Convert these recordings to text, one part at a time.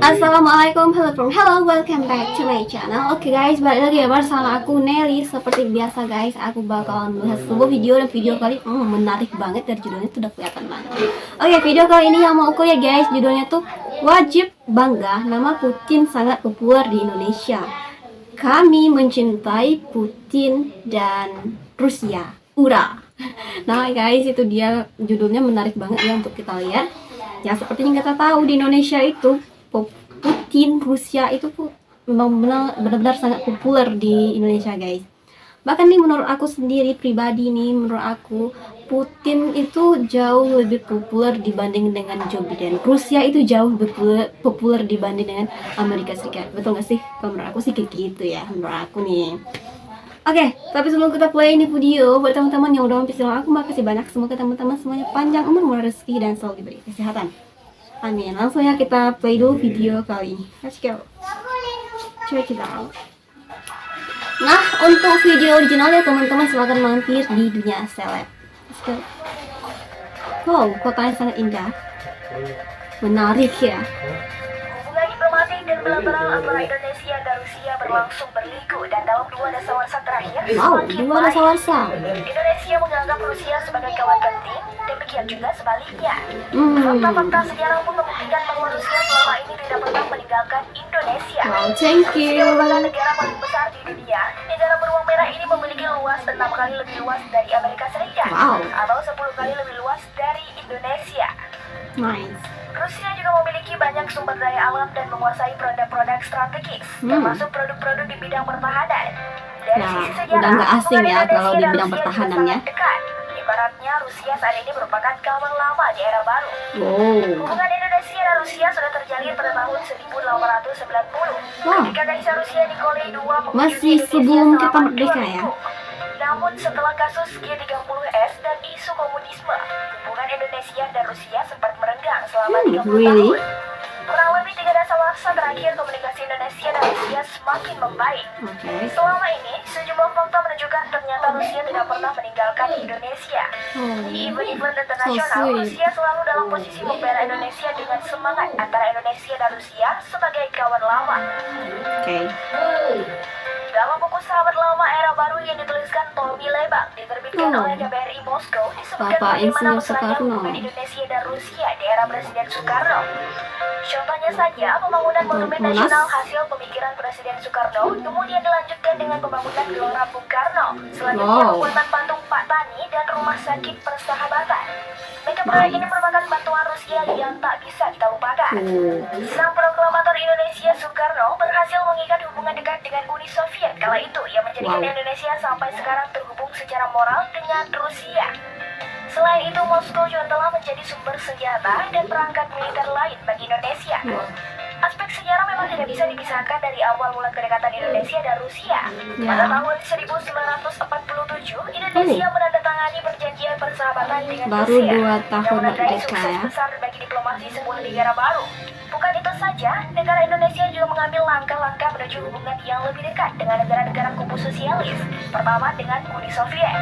Assalamualaikum, hello, welcome back to my channel. Oke guys, balik lagi ya bersama aku Nelly. Seperti biasa guys, aku bakalan bahas sebuah video, dan video kali menarik banget. Dari judulnya tuh udah kelihatan banget. Oke, video kali ini yang mau aku ya guys, judulnya tuh wajib bangga, nama Putin sangat populer di Indonesia. Kami mencintai Putin dan Rusia. Ura. Nah guys, itu dia judulnya, menarik banget ya untuk kita lihat. Ya seperti yang kita tahu di Indonesia itu Putin Rusia itu benar-benar sangat populer di Indonesia guys. Bahkan nih menurut aku sendiri pribadi nih, menurut aku Putin itu jauh lebih populer dibanding dengan Joe Biden. Rusia itu jauh lebih populer dibanding dengan Amerika Serikat. Betul gak sih? Kalau menurut aku sih kayak gitu ya, menurut aku nih. Oke, tapi sebelum kita play ini video, buat teman-teman yang udah mampir channel aku, makasih banyak. Semoga teman-teman semuanya panjang umur, murah rezeki, dan selalu diberi kesehatan. Amin. Langsung ya kita play dulu video kali ini. Let's go. Check it out. Nah, untuk video originalnya teman-teman silahkan mampir di dunia seleb. Let's go. Wow, kotanya sangat indah. Menarik ya. Hubungan diplomatik dan bilateral antara Indonesia dan Rusia berlangsung berliku, dan dalam dua dasawarsa terakhir semakin dua dasawarsa. Indonesia menganggap Rusia sebagai kawan penting, demikian juga sebaliknya. Fakta-fakta sejarah pun membuktikan bahwa Rusia selama ini tidak pernah meninggalkan Indonesia. Wow, thank you. Sebagai negara paling besar di dunia, negara beruang merah ini memiliki luas 6 kali lebih luas dari Amerika Serikat, atau 10 kali lebih luas dari Indonesia. Nice. Rusia juga memiliki banyak sumber daya alam dan menguasai produk-produk strategis, termasuk produk-produk di bidang pertahanan. Dari sisi sejarah, udah nggak asing ya kalau di bidang pertahanannya. Ibaratnya Rusia saat ini merupakan kawan lama di era baru. Hubungan Indonesia dan Rusia sudah terjalin pada tahun 1890. Ketika Kaisar Rusia Nikolai II masih sebelum kita merdeka ya. Namun setelah kasus G30S dan isu komunisme, hubungan Indonesia dan Rusia sempat merenggang selama 30 tahun. Kurang lebih 3 dasawarsa terakhir komunikasi Indonesia dan Rusia semakin membaik. Selama ini, sejumlah fakta menunjukkan ternyata Rusia tidak pernah meninggalkan Indonesia. Di event-event internasional, Rusia selalu dalam posisi membela Indonesia dengan semangat antara Indonesia dan Rusia sebagai kawan lama. Dalam buku Sahabat Lama Era Baru yang dituliskan Tommy Lebang, diterbitkan oleh KBRI Moskow, disebutkan bagaimana mesranya hubungan Indonesia dan Rusia di era Presiden Soekarno. Contohnya saja, pembangunan Monumen Nasional hasil pemikiran Presiden Soekarno, kemudian dilanjutkan dengan pembangunan Gelora Bung Karno, selanjutnya pembuatan patung Pak Tani dan Rumah Sakit Persahabatan. Megaproyek ini merupakan bantuan Rusia yang tak bisa kita lupakan. Sang proklamator Indonesia Soekarno berhasil mengikat hubungan dekat dengan Uni Soviet kala itu, yang menjadikan Indonesia sampai sekarang terhubung secara moral dengan Rusia. Selain itu, Moskow juga telah menjadi sumber senjata dan perangkat militer lain bagi Indonesia. Aspek sejarah memang tidak bisa dipisahkan dari awal mula kedekatan Indonesia dan Rusia. Pada tahun 1947, Indonesia menandatangani perjanjian persahabatan dengan Rusia, yang menandai sukses besar bagi diplomasi sebuah negara baru. Bukan itu saja, negara Indonesia juga mengambil langkah-langkah menuju hubungan yang lebih dekat dengan negara-negara kubu sosialis, pertama dengan Uni Soviet.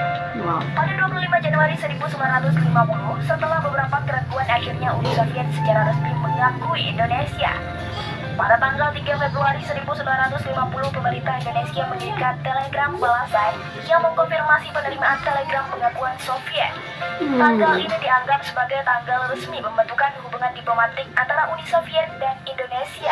Pada 25 Januari 1950, setelah beberapa keraguan, akhirnya Uni Soviet secara resmi mengakui Indonesia. Pada tanggal 3 Februari 1950, pemerintah Indonesia mendirikan telegram balasan yang mengkonfirmasi penerimaan telegram pengakuan Soviet. Tanggal ini dianggap sebagai tanggal resmi pembentukan hubungan diplomatik antara Uni Soviet dan Indonesia.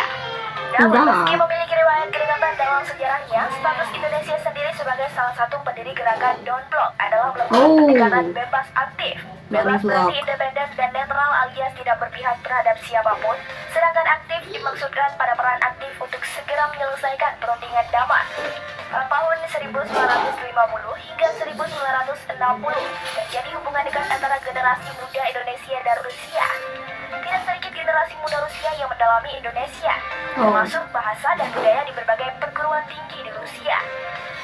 Namun meski memiliki riwayat kedekatan dalam sejarahnya, status Indonesia sendiri sebagai salah satu pendiri gerakan Don't Block adalah melakukan pendekatan bebas aktif. Bebas berarti independen dan netral alias tidak berpihak terhadap siapapun, sedangkan aktif dimaksudkan pada peran aktif untuk segera menyelesaikan perundingan damai. Pada tahun 1950 hingga 1960 terjadi hubungan dekat antara generasi muda Indonesia dan Rusia. Tidak sedikit generasi muda Rusia yang mendalami Indonesia, termasuk bahasa dan budaya di berbagai perguruan tinggi di Rusia.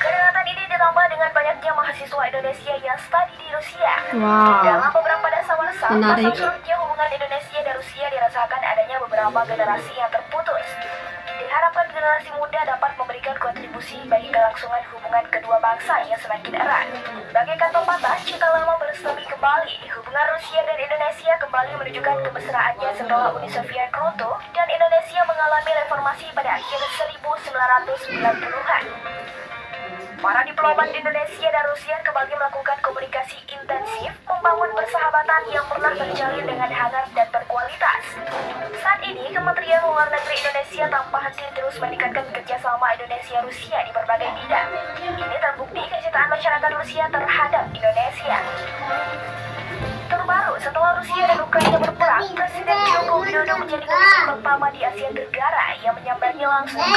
Kedekatan ini ditambah dengan banyaknya mahasiswa Indonesia yang studi di Rusia. Dalam beberapa dasawarsa, masa surutnya hubungan Indonesia dan Rusia dirasakan adanya beberapa generasi yang terputus. Diharapkan generasi muda dapat memberikan kontribusi bagi kelangsungan hubungan kedua bangsa yang semakin erat. Bagi kata patah, cinta lama bersemi kembali. Hubungan Rusia dan Indonesia kembali menunjukkan kemesraannya setelah Uni Soviet runtuh dan Indonesia masih pada akhir 1990-an. Para diplomat Indonesia dan Rusia kembali melakukan komunikasi intensif, membangun persahabatan yang pernah terjalin dengan hangat dan berkualitas. Saat ini, Kementerian Luar Negeri Indonesia tanpa henti terus meningkatkan kerjasama Indonesia-Rusia di berbagai bidang. Ini terbukti kecintaan masyarakat Rusia terhadap Indonesia. Terbaru, setelah Rusia dan Ukraina berperang, Presiden Joko Widodo menjadi pemimpin pertama di Asia Tenggara yang menyambangi langsung ke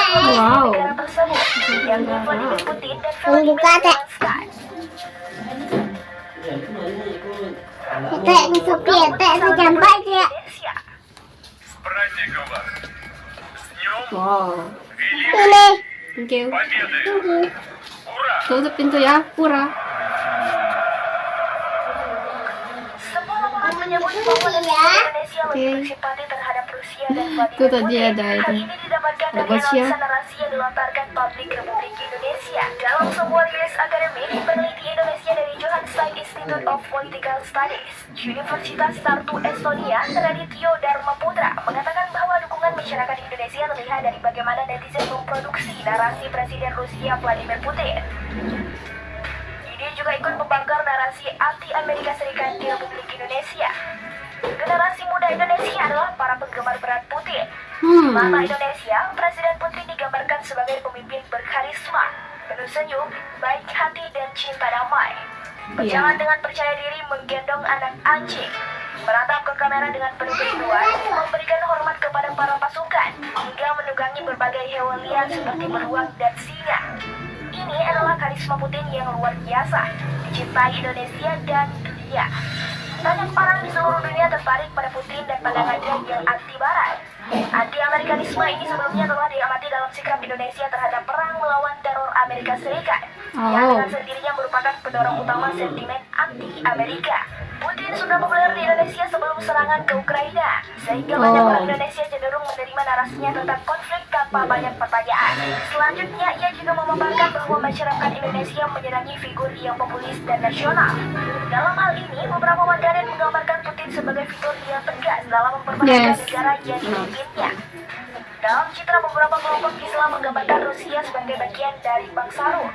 negara tersebut, yakni Vladimir Putin dan Volodymyr Zelensky. Indonesia. Wow. Thank you. Tutup pintu ya, pura. Sebuah laporan menyebut bahwa Indonesia lebih bersimpati terhadap Rusia dan Itu Vladimir tadi Putin. ada Hal itu. ini didapatkan dari Rusia. analisa narasi yang dilontarkan Publik Republik Indonesia. Dalam sebuah rilis akademik, peneliti Indonesia dari Johannesburg Institute of Political Studies, Universitas Tartu Estonia, Radityo Dharma Putra, mengatakan bahwa dukungan masyarakat Indonesia terlihat dari bagaimana netizen memproduksi narasi Presiden Rusia Vladimir Putin. Dia juga ikut membakar narasi anti-Amerika Serikat di Republik Indonesia. Generasi muda Indonesia adalah para penggemar berat Putin. Mata Indonesia, Presiden Putin digambarkan sebagai pemimpin berkarisma, penuh senyum, baik hati, dan cinta damai. Berjalan dengan percaya diri menggendong anak anjing, menatap ke kamera dengan penuh kerinduan, memberikan hormat kepada para pasukan, hingga menunggangi berbagai hewan liar seperti beruang dan singa. Ini adalah karisma Putin yang luar biasa, dicintai Indonesia dan dunia. Banyak orang di seluruh dunia tertarik pada Putin dan pandangannya yang anti-barat. Anti-Amerikanisme ini sebelumnya telah diamati dalam sikap Indonesia terhadap perang melawan teror Amerika Serikat, yang dengan sendirinya merupakan pendorong utama sentimen anti-Amerika. Putin sudah populer di Indonesia sebelum serangan ke Ukraina, sehingga banyak orang Indonesia cenderung menerima narasinya tentang konflik tanpa banyak pertanyaan. Selanjutnya, ia juga memaparkan bahwa masyarakat Indonesia menyenangi figur yang populis dan nasional. Dalam hal ini, beberapa warganet menggambarkan Putin sebagai figur yang tegas dalam mempertahankan negara yang dipimpinnya. Dalam citra, beberapa kelompok Islam menggambarkan Rusia sebagai bagian dari bangsa Rum.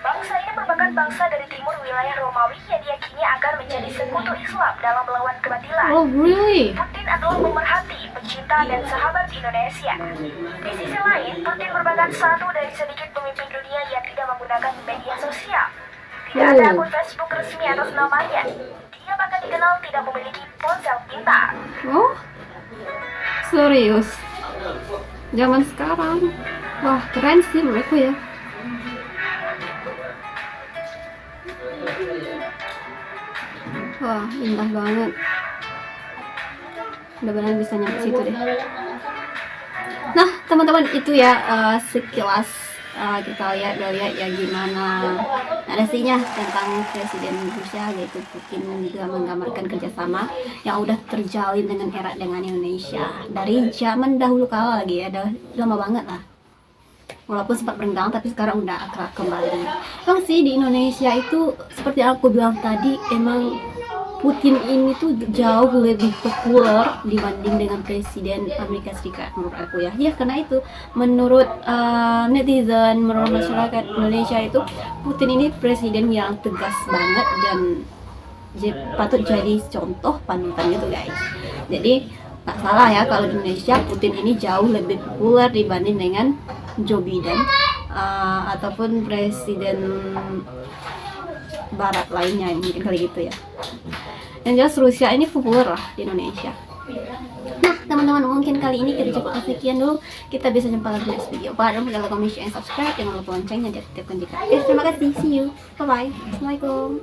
Bangsa ini merupakan bangsa dari timur wilayah Romawi yang diyakini akan menjadi sekutu Islam dalam melawan kebatilan. Oh, really? Putin adalah pemerhati, pecinta, dan sahabat Indonesia. Di sisi lain, Putin merupakan satu dari sedikit pemimpin dunia yang tidak menggunakan media sosial. Tidak ada akun Facebook resmi atas namanya. Dia bahkan dikenal tidak memiliki ponsel pintar. Oh, serius? Zaman sekarang, wah keren sih menurutku ya. Wah, indah banget. Mudah-mudahan bisa nyampe situ deh. Nah, teman-teman, itu ya sekilas kita lihat ya gimana narasinya tentang Presiden Rusia, yaitu Putin, juga menggambarkan kerjasama yang udah terjalin dengan erat dengan Indonesia dari zaman dahulu kala lagi ya, udah lama banget lah. Walaupun sempat berenggang, tapi sekarang udah akrab kembali. Emang sih di Indonesia itu seperti aku bilang tadi, emang Putin ini tuh jauh lebih populer dibanding dengan Presiden Amerika Serikat menurut aku ya. Ya karena itu menurut netizen, menurut masyarakat Indonesia itu Putin ini presiden yang tegas banget dan patut jadi contoh panutan gitu guys. Jadi nggak salah ya kalau di Indonesia Putin ini jauh lebih populer dibanding dengan Joe Biden ataupun presiden barat lainnya mungkin kali gitu ya. Yang jelas Rusia ini populer lah di Indonesia. Nah teman-teman, mungkin kali ini kita cukup sekian dulu. Kita bisa jumpa lagi di next video. Jangan lupa like, comment, share, and subscribe. Jangan lupa loncengnya diaktifkan jika aktif. Terima kasih, see you, bye bye, assalamualaikum.